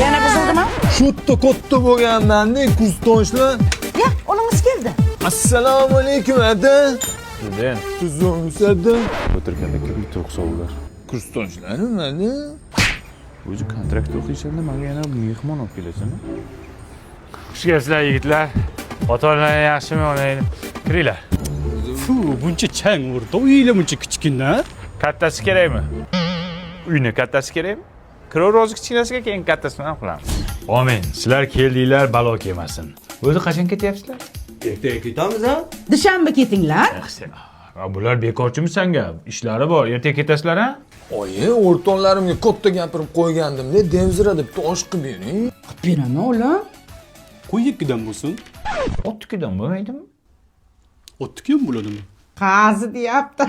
Yana buzildimi? Şutta katta bo'lgandan-da kursdoshlar. Ya, olingiz keldi. Assalomu alaykum aka. Neden? Tuzumsada. O'tirganda kim to'qsovlar? Kursdoshlarmi mana? O'zi kontrakt o'qiysan-da, menga yana mehmon olib kelasan-a? Xush kelibsizlar yigitlar. Ota-onalar yaxshimi, onanglar? Kiringlar. Fu, buncha chang urdi. Uylar buncha kichkina. Kattasi kerakmi? Uyni kattasi kerakmi? Kirov kichkinasiga keyin kattasini ham qilamiz. Amin. Sizlar keldinglar, balo kelmasin. O'zi qachon ketyapsizlar? Ertaga ketamiz ha? Dushanba ketinglar. Bular bekorchimi sanga? Ishlari bor. Ertaga ketasizlar ha? Oyi, o'rtoqlarimga katta gapirib qo'ygandim-da, devzira deb tosh qilib bering. Beraman o'g'lim. Qo'y ikkidan bo'lsin. Ottikidan bo'lmaydimi? Otniki ham bo'ladimi? Qazi deyapti.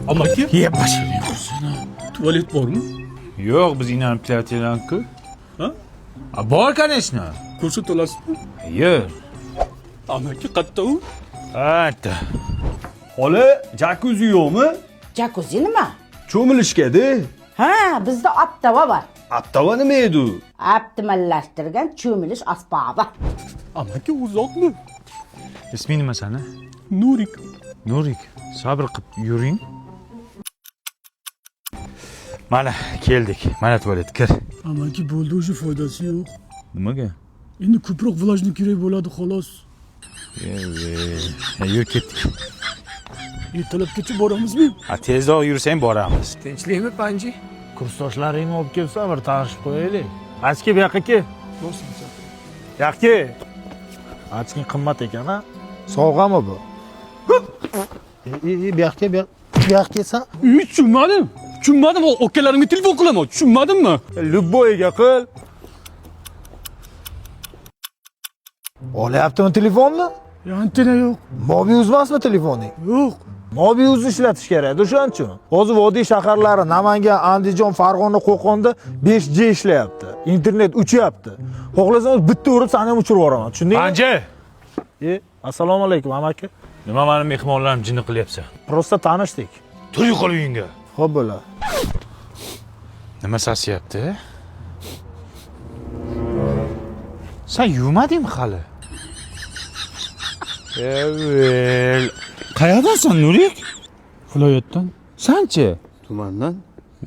Amaki, Yeb bashing. tualet bormi? Yo'q, biz inanib kelayotganku. Ha? Bor, конечно. Ko'rsata olasizmi? Yo'q. Amaki qatta u? Hatta. Xola, jakuzi yo'qmi? Jacuzzi nima? Cho'milishga-da. Ha, bizda aptava bor. Aptava nima edi? Optimallashtirgan cho'milish asbobi. Amaki uzoqmi? Isming nima sani? Nurik. Nurik, sabr qilib yuring. Mana keldik. Mana tualet kir. Amaki bo'ldi, o'sha foydasi yo'q. Nimaga? Endi ko'proq vlajni kerak bo'ladi xolos. Yur ketdik. Ertalabgacha boramizmi? Tezroq yursang boramiz. Tinchlikmi Panji? Kursdoshlaringni olib kelsa bir tanishib qo'yaylik. Achki bu yoqqa kel. Yoqqa. Achki qimmat ekan ha. Sovg'ami bu? Bu yoqqa kelsan. Tushunmadim. Tushunmadim. Akalarimga telefon qilaman. Tushunmadimmi? Lubboyga qil. Olyaptimi telefonni? Antena yo'q. Mobi uzmasmi telefoning? Yo'q. Mobi uz ishlatish kerak, o'shaning uchun. Hozir vodiy shaharlari Namangan, Andijon, Farg'ona, Qo'qonda 5G ishlayapti. Internet uchyapti. Xohlasangiz bitta urib seni ham uchirib yuboraman. Tushundingmi? Anji, Assalomu alaykum, amaki. nima meni mehmonlarim jinni qilyapsan? Prosta tanishdik. Tur yo'qol uyingga. Xo'p bo'la. Nima sasyapti? Sen yuvmadingmi hali? Evet. Qayerdasan Nurik? Viloyatdan. Sanchi? Tumandan.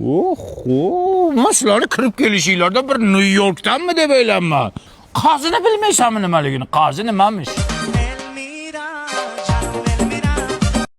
Oho, men shularni kirib kelishinglarda bir Nyu Yorkdanmi deb o'ylayman. Qozini bilmaysanmi nimaligini? Qozi nimamish?